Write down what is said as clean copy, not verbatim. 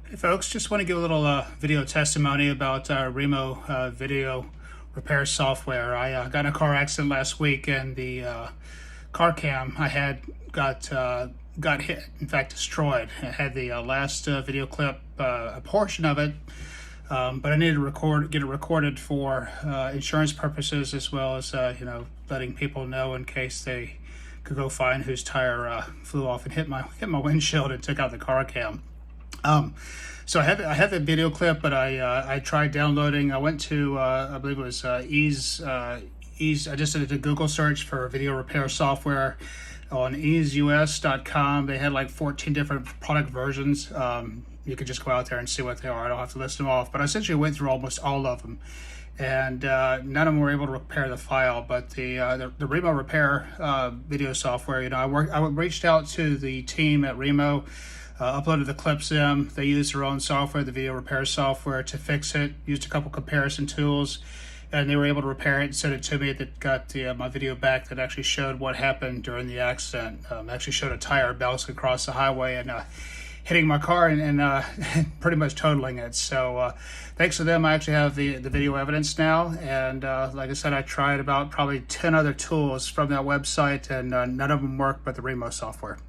Hey folks, just want to give a little video testimony about Remo video repair software. I got in a car accident last week, and the Carcam I had got hit, in fact destroyed. I had the last video clip, a portion of it, but I needed to get it recorded for insurance purposes, as well as letting people know in case they could go find whose tire flew off and hit my windshield and took out the Carcam. So I had the video clip, but I tried downloading. I went to I believe it was Ease. I just did a Google search for video repair software on easeus.com. They had like 14 different product versions. You could just go out there and see what they are. I don't have to list them off, but I essentially went through almost all of them, and none of them were able to repair the file. But the Remo repair video software, I reached out to the team at Remo. Uploaded the clips in. They used their own software, the video repair software, to fix it. Used a couple comparison tools, and they were able to repair it and send it to me. That got my video back that actually showed what happened during the accident. Actually showed a tire bouncing across the highway and hitting my car and pretty much totaling it. So thanks to them, I actually have the video evidence now. And like I said, I tried about probably 10 other tools from that website, and none of them work but the Remo software.